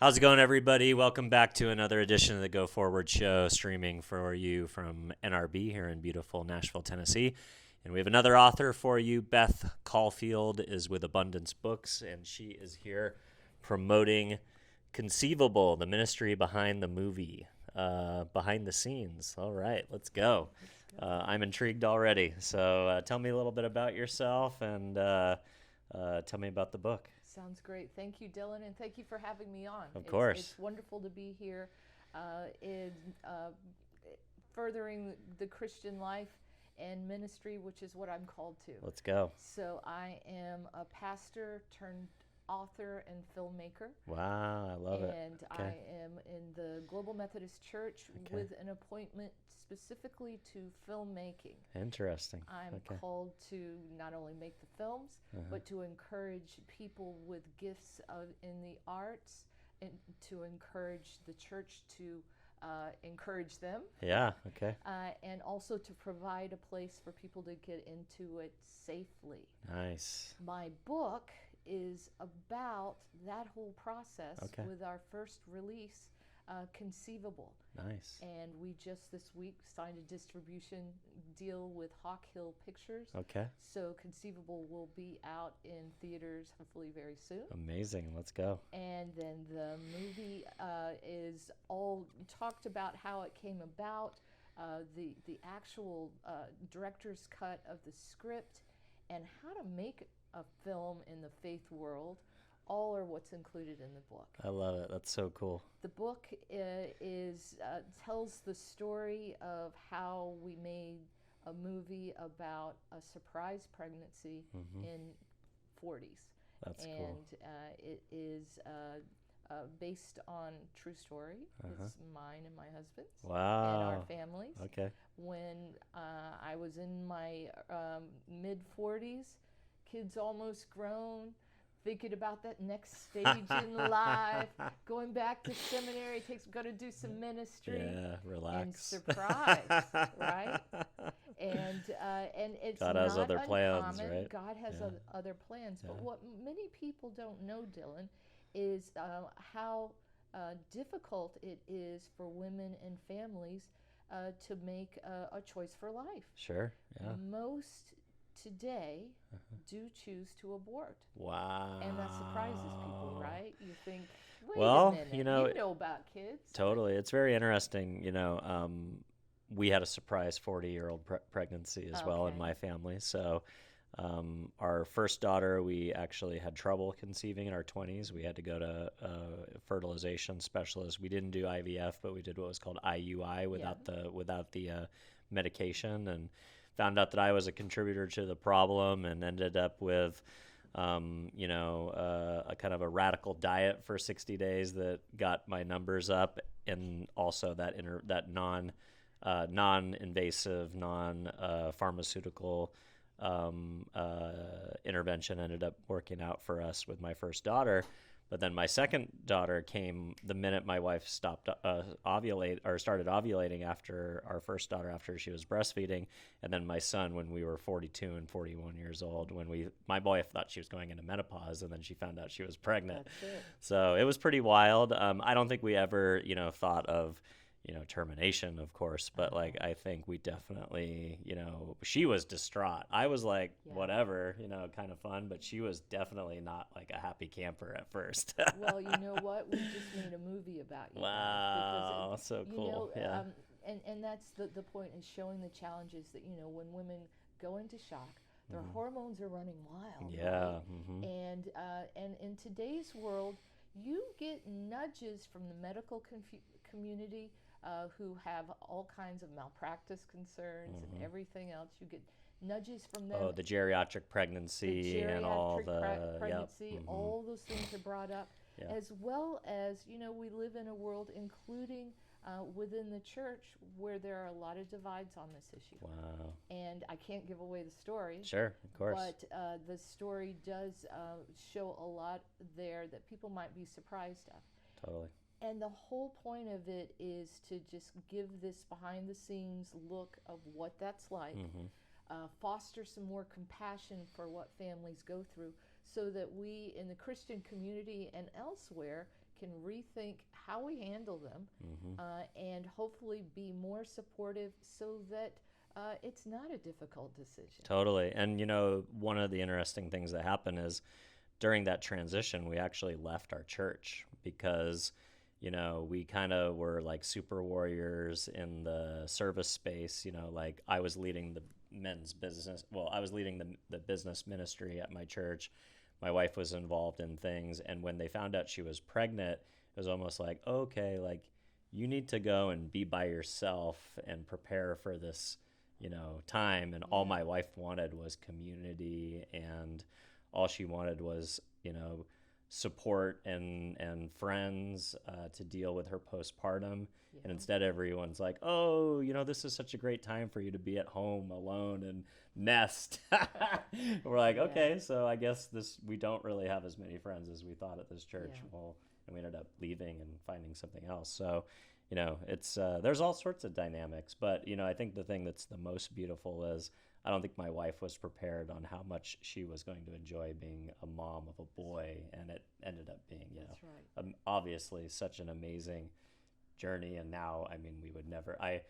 How's it going, everybody? Welcome back to another edition of the Go Forward Show, streaming for you from NRB here in beautiful Nashville, Tennessee. And we have another author for you. Beth Caulfield is with Abundance Books, and she is here promoting Conceivable, the ministry behind the movie, behind the scenes. All right, let's go. I'm intrigued already. So tell me a little bit about yourself and tell me about the book. Sounds great. Thank you, Dylan, and thank you for having me on. Of course. It's wonderful to be here in furthering the Christian life and ministry, which is what I'm called to. Let's go. So I am a pastor turned author and filmmaker. Wow, I love it. And Okay. I am in the Global Methodist Church with an appointment specifically to filmmaking. Interesting. I'm called to not only make the films, but to encourage people with gifts in the arts and to encourage the church to encourage them. Yeah, okay. And also to provide a place for people to get into it safely. Nice. My book is about that whole process with our first release, Conceivable. Nice. And we just this week signed a distribution deal with Hawk Hill Pictures. Okay. So Conceivable will be out in theaters hopefully very soon. Amazing. Let's go. And then the movie is all talked about how it came about, the actual director's cut of the script, and how to make a film in the faith world. All are what's included in the book. I love it. That's so cool. The book tells the story of how we made a movie about a surprise pregnancy in 40s. That's and cool. It is based on true story. It's mine and my husband's Wow. and our families. Okay. When I was in my mid-40s, kids almost grown, thinking about that next stage in life, going back to seminary, got to do some ministry. Yeah, relax. And surprise, right? And it's God has not other plans, uncommon. right? God has other plans. But what many people don't know, Dylan, is how difficult it is for women and families to make a choice for life. Sure, yeah. Most today do choose to abort. Wow. And that surprises people, right? You think, wait Well, a minute, you you know about kids. Totally. It's very interesting. We had a surprise 40-year-old pregnancy as well in my family. So our first daughter, we actually had trouble conceiving in our 20s. We had to go to a fertilization specialist. We didn't do IVF, but we did what was called IUI without the medication, and found out that I was a contributor to the problem, and ended up with a kind of a radical diet for 60 days that got my numbers up, and also that non-invasive, non-pharmaceutical intervention ended up working out for us with my first daughter. But then my second daughter came the minute my wife stopped started ovulating after our first daughter, after she was breastfeeding, and then my son when we were 42 and 41 years old. My wife thought she was going into menopause, and then she found out she was pregnant. That's it. So it was pretty wild. I don't think we ever, thought of termination, of course, but like I think we definitely, she was distraught. I was like, whatever, kind of fun, but she was definitely not like a happy camper at first. Well, you know what? We just made a movie about you. Wow, so cool. And that's the point, is showing the challenges that, when women go into shock, their hormones are running wild. Yeah. Right? And in today's world, you get nudges from the medical community who have all kinds of malpractice concerns and everything else. You get nudges from them. Oh, the geriatric pregnancy and all the pregnancy, all those things are brought up, as well as we live in a world, including within the church, where there are a lot of divides on this issue. Wow. And I can't give away the story. Sure, of course. But the story does show a lot there that people might be surprised at. Totally. And the whole point of it is to just give this behind the scenes look of what that's like, foster some more compassion for what families go through, so that we in the Christian community and elsewhere can rethink how we handle them, and hopefully be more supportive so that it's not a difficult decision. Totally. And, one of the interesting things that happened is during that transition, we actually left our church because, we kind of were like super warriors in the service space. Like I was leading the men's business. Well, I was leading the business ministry at my church. My wife was involved in things. And when they found out she was pregnant, it was almost like, okay, like you need to go and be by yourself and prepare for this, time. And all my wife wanted was community, and all she wanted was, support and friends to deal with her postpartum. And instead everyone's like, oh, this is such a great time for you to be at home alone and nest. We're like, okay, so I guess we don't really have as many friends as we thought at this church. Well, and we ended up leaving and finding something else. So it's there's all sorts of dynamics, but I think the thing that's the most beautiful is I don't think my wife was prepared on how much she was going to enjoy being a mom of a boy, and it ended up being, obviously such an amazing journey. And now, I mean, we would never. I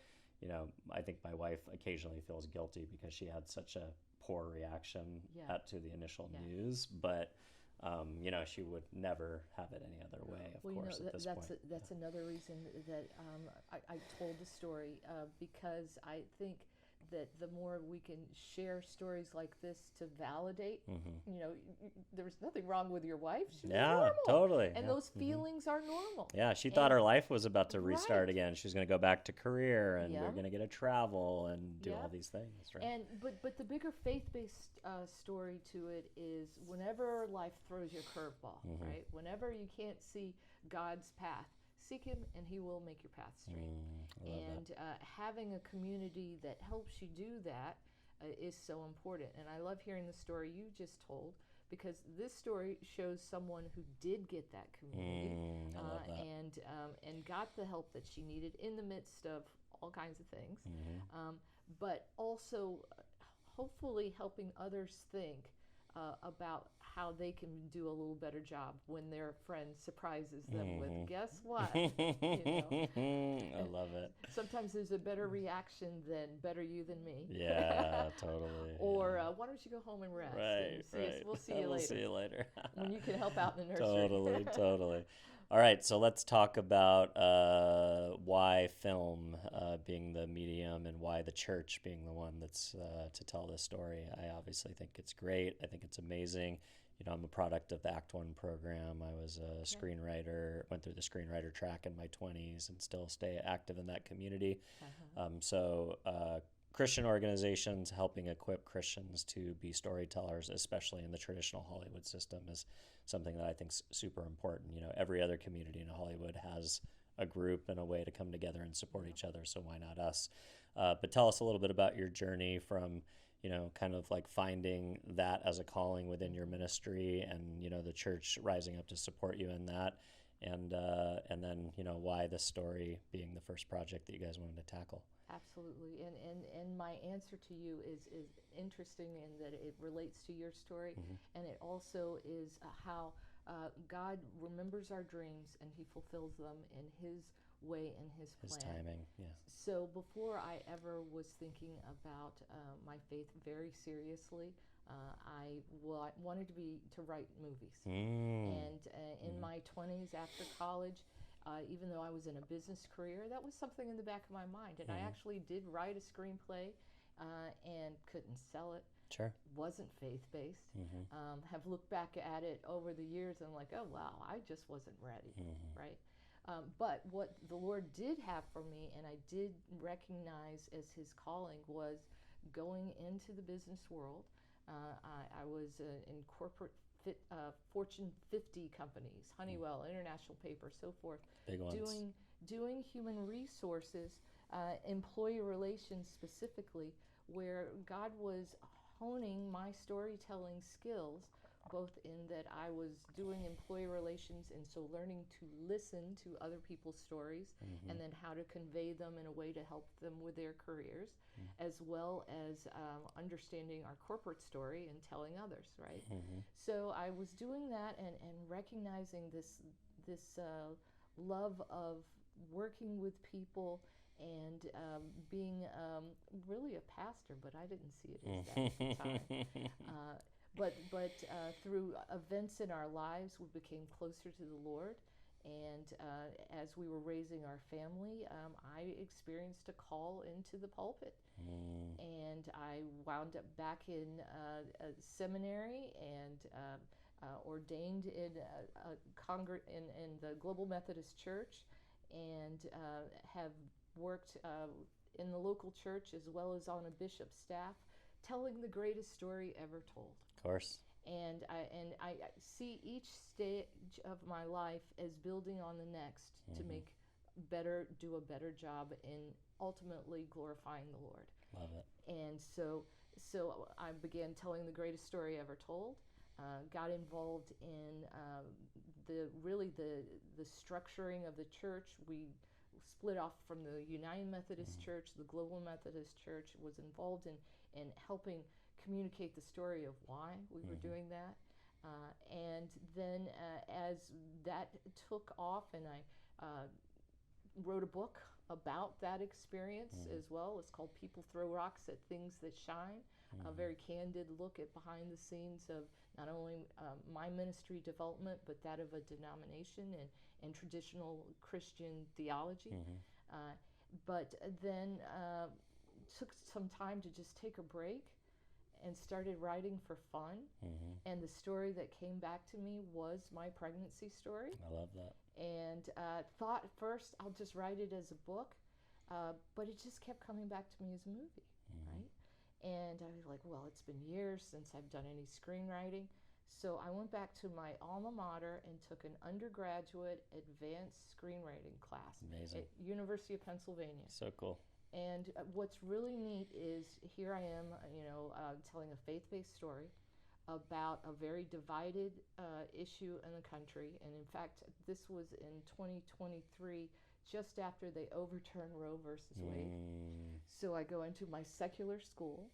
think my wife occasionally feels guilty because she had such a poor reaction to the initial news, but. She would never have it any other way, of course, at this point. That's another reason that I told the story, because I think that the more we can share stories like this to validate, there was nothing wrong with your wife. She was normal. Totally. And those feelings are normal. Yeah, she thought her life was about to restart again. She was going to go back to career, and we're going to get to travel and do all these things, right? But the bigger faith-based story to it is whenever life throws you a curveball, right? Whenever you can't see God's path, seek Him, and He will make your path straight. And having a community that helps you do that is so important. And I love hearing the story you just told, because this story shows someone who did get that community and got the help that she needed in the midst of all kinds of things, but also hopefully helping others think about how they can do a little better job when their friend surprises them with, guess what? I love it. Sometimes there's a better reaction than better you than me. Yeah, totally. Or why don't you go home and rest? Right. We'll see you later. We'll see you later. When you can help out in the nursery. Totally. All right, so let's talk about why film being the medium and why the church being the one that's to tell this story. I obviously think it's great. I think it's amazing. I'm a product of the Act One program. I was a screenwriter, went through the screenwriter track in my 20s and still stay active in that community. So Christian organizations helping equip Christians to be storytellers, especially in the traditional Hollywood system, is something that I think is super important. Every other community in Hollywood has a group and a way to come together and support each other, so why not us? But tell us a little bit about your journey from, kind of like finding that as a calling within your ministry, and, the church rising up to support you in that, and then, why this story being the first project that you guys wanted to tackle. Absolutely, and my answer to you is interesting in that it relates to your story, and it also is how God remembers our dreams and He fulfills them in His way and His plan. His timing, yeah. So before I ever was thinking about my faith very seriously, I wanted to write movies, and in my 20s after college. Even though I was in a business career, that was something in the back of my mind. And I actually did write a screenplay and couldn't sell it. Sure. Wasn't faith-based. Have looked back at it over the years and I'm like, oh, wow, I just wasn't ready, right? But what the Lord did have for me, and I did recognize as His calling, was going into the business world. I was in corporate Fortune 50 companies, Honeywell, International Paper, so forth, big ones. Doing human resources, employee relations specifically, where God was honing my storytelling skills, both in that I was doing employee relations and so learning to listen to other people's stories and then how to convey them in a way to help them with their careers, as well as understanding our corporate story and telling others, right? So I was doing that and recognizing this this love of working with people and being really a pastor, but I didn't see it as that at the time. But through events in our lives, we became closer to the Lord. And as we were raising our family, I experienced a call into the pulpit. And I wound up back in a seminary and ordained in in the Global Methodist Church, and have worked in the local church as well as on a bishop's staff, telling the greatest story ever told. Of course. And I see each stage of my life as building on the next to do a better job in ultimately glorifying the Lord. Love it. And so I began telling the greatest story ever told. Got involved in the structuring of the church. We split off from the United Methodist Church. The Global Methodist Church was involved in helping communicate the story of why we were doing that. And then as that took off, and I wrote a book about that experience as well. It's called People Throw Rocks at Things That Shine, a very candid look at behind the scenes of not only my ministry development, but that of a denomination and traditional Christian theology. But then took some time to just take a break and started writing for fun. And the story that came back to me was my pregnancy story. I love that. And thought at first I'll just write it as a book, but it just kept coming back to me as a movie, right? And I was like, well, it's been years since I've done any screenwriting. So I went back to my alma mater and took an undergraduate advanced screenwriting class. Amazing. At University of Pennsylvania. So cool. And what's really neat is here I am, telling a faith-based story about a very divided issue in the country. And in fact, this was in 2023, just after they overturned Roe versus Wade. So I go into my secular school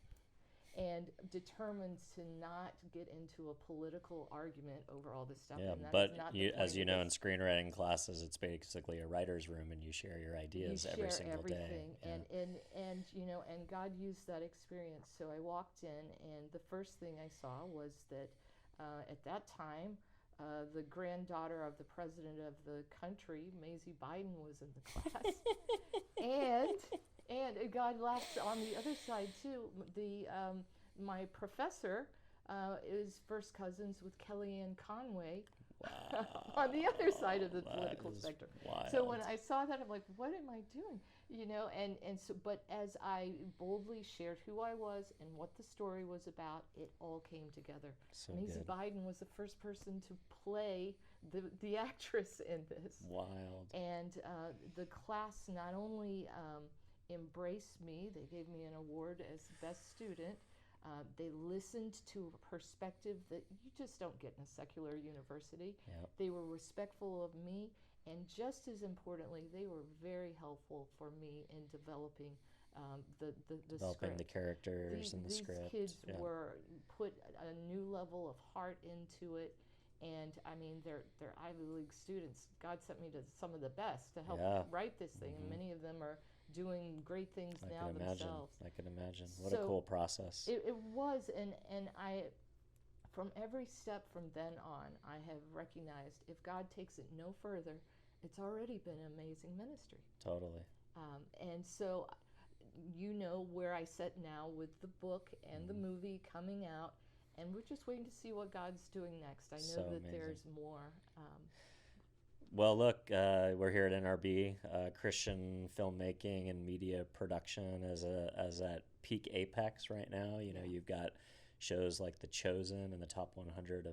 and determined to not get into a political argument over all this stuff. Yeah, and but not as you know, in screenwriting classes, it's basically a writer's room, and you share your ideas every single day. And God used that experience. So I walked in, and the first thing I saw was that at that time, the granddaughter of the president of the country, Maisie Biden, was in the class. And God laughed on the other side too. My professor is first cousins with Kellyanne Conway. Wow. On the other side of the political spectrum. Wild. So when I saw that, I'm like, what am I doing? But as I boldly shared who I was and what the story was about, it all came together. So Maisie good. Biden was the first person to play the actress in this. Wild. And the class not only embraced me, they gave me an award as best student. They listened to a perspective that you just don't get in a secular university. Yep. They were respectful of me, and just as importantly, they were very helpful for me in developing the Developing script. the characters and the script. These kids were put a new level of heart into it, and I mean, they're Ivy League students. God sent me to some of the best to help write this thing, and many of them are doing great things now themselves. I can imagine. What a cool process. It was, and I, from every step from then on, I have recognized if God takes it no further, it's already been an amazing ministry. Totally. And so, where I sit now with the book and the movie coming out, and we're just waiting to see what God's doing next. I know that amazing. there's more. Well, look, we're here at NRB. Christian filmmaking and media production is at peak apex right now. You've got shows like The Chosen in the top 100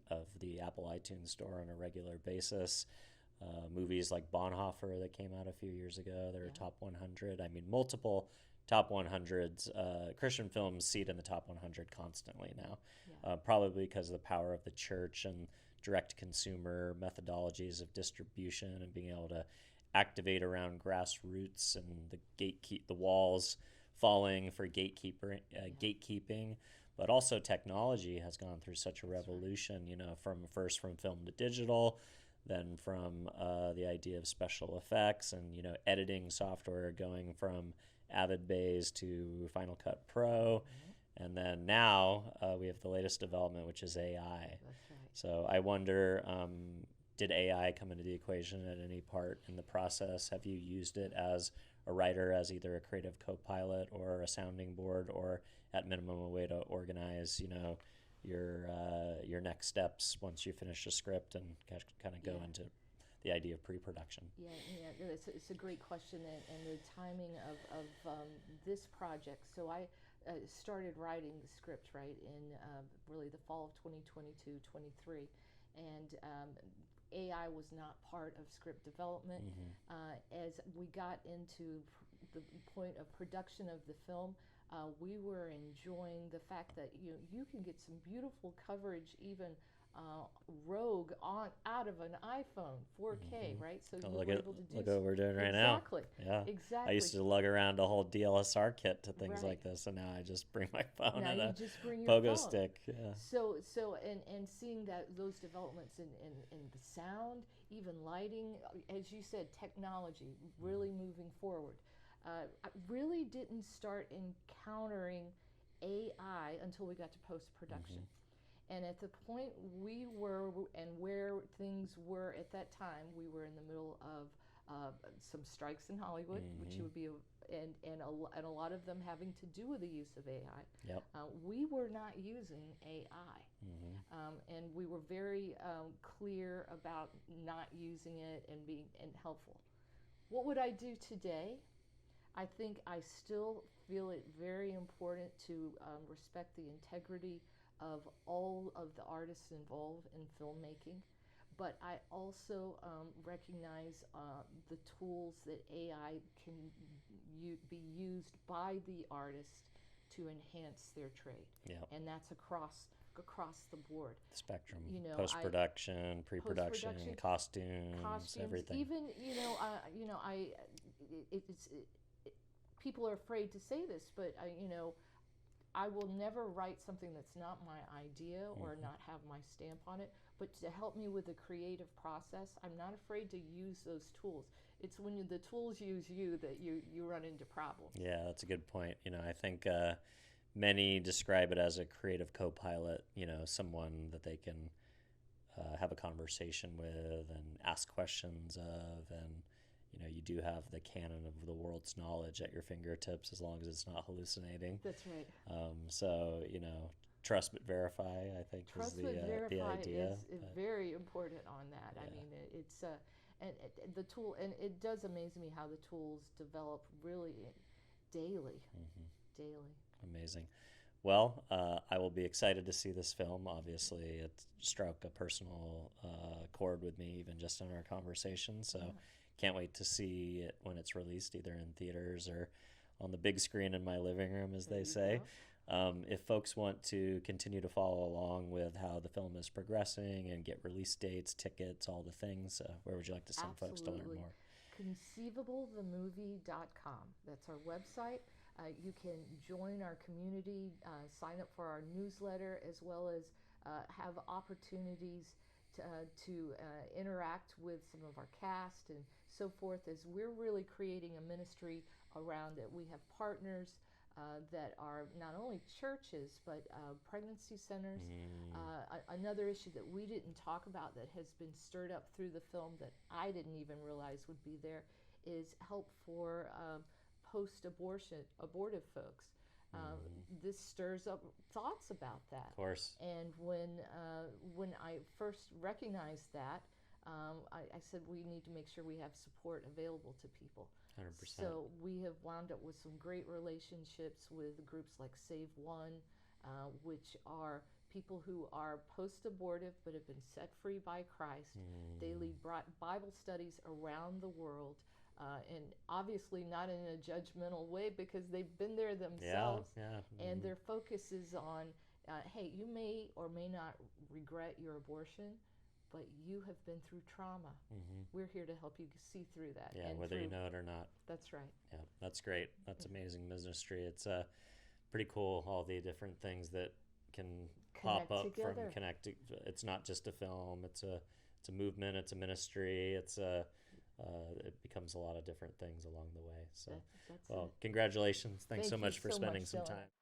of the Apple iTunes store on a regular basis. Movies like Bonhoeffer that came out a few years ago, they're top 100. I mean, multiple top 100s. Christian films see it in the top 100 constantly now, probably because of the power of the church and direct-to-consumer methodologies of distribution and being able to activate around grassroots and the walls falling for gatekeeping. But also technology has gone through such a revolution, from film to digital, then from the idea of special effects and, you know, editing software going from Avid Base to Final Cut Pro. And then now we have the latest development, which is AI. That's right. So I wonder, did AI come into the equation at any part in the process? Have you used it as a writer, as either a creative co-pilot or a sounding board, or at minimum a way to organize, you know, your next steps once you finish a script and kind of go into the idea of pre-production? Yeah, it's a great question, and the timing of this project. So I started writing the script in really the fall of 2022, 23, and AI was not part of script development. As we got into the point of production of the film, we were enjoying the fact that you can get some beautiful coverage even rogue out of an iPhone, 4K, right? So you were able to do look what we're doing right now. Exactly. Yeah. Exactly. I used to lug around a whole DLSR kit to things Right. like this, and now I just bring my phone Now and you a just bring your pogo phone. stick. Yeah. So and seeing those developments in the sound, even lighting, as you said, technology really moving forward. I really didn't start encountering AI until we got to post-production. And at the point we were and where things were at that time, we were in the middle of some strikes in Hollywood, which would be and a lot of them having to do with the use of AI. Yep. We were not using AI, and we were very clear about not using it and being helpful. What would I do today? I think I still feel it very important to respect the integrity of all of the artists involved in filmmaking, but I also recognize the tools that AI can be used by the artist to enhance their trade. Yep. And that's across the board. Spectrum. You know, Post-production, pre-production, costumes, everything. Even people are afraid to say this, but I will never write something that's not my idea or not have my stamp on it. But to help me with the creative process, I'm not afraid to use those tools. It's when the tools use you that you run into problems. Yeah, that's a good point. You know, I think many describe it as a creative co-pilot, you know, someone that they can have a conversation with and ask questions of, and you know, you do have the canon of the world's knowledge at your fingertips as long as it's not hallucinating. That's right. So, you know, trust but verify, I think, Trust is but the verify idea. is very important on that. Yeah. I mean, it's and the tool, and it does amaze me how the tools develop really daily. Daily. Amazing. Well, I will be excited to see this film. Obviously, it struck a personal chord with me even just in our conversation. So can't wait to see it when it's released, either in theaters or on the big screen in my living room, as they say. If folks want to continue to follow along with how the film is progressing and get release dates, tickets, all the things, where would you like to send folks to learn more? ConceivableTheMovie.com. That's our website. You can join our community, sign up for our newsletter, as well as have opportunities to interact with some of our cast and so forth, as we're really creating a ministry around it. We have partners that are not only churches, but pregnancy centers. Another issue that we didn't talk about that has been stirred up through the film that I didn't even realize would be there is help for abortive folks. This stirs up thoughts about that. Of course. And when I first recognized that, I said we need to make sure we have support available to people. 100%. So we have wound up with some great relationships with groups like Save One, which are people who are post-abortive but have been set free by Christ. They lead Bible studies around the world. And obviously not in a judgmental way, because they've been there themselves. And their focus is on, hey, you may or may not regret your abortion, but you have been through trauma. We're here to help you see through that. Yeah, whether you know it or not. That's right. Yeah, that's great. That's amazing ministry. It's pretty cool, all the different things that can pop up together. from connecting. It's not just a film. It's a it's a movement, it's a ministry, it becomes a lot of different things along the way. So, That's well, it. congratulations. Thanks Thank so you much for so spending much, some Dylan. time.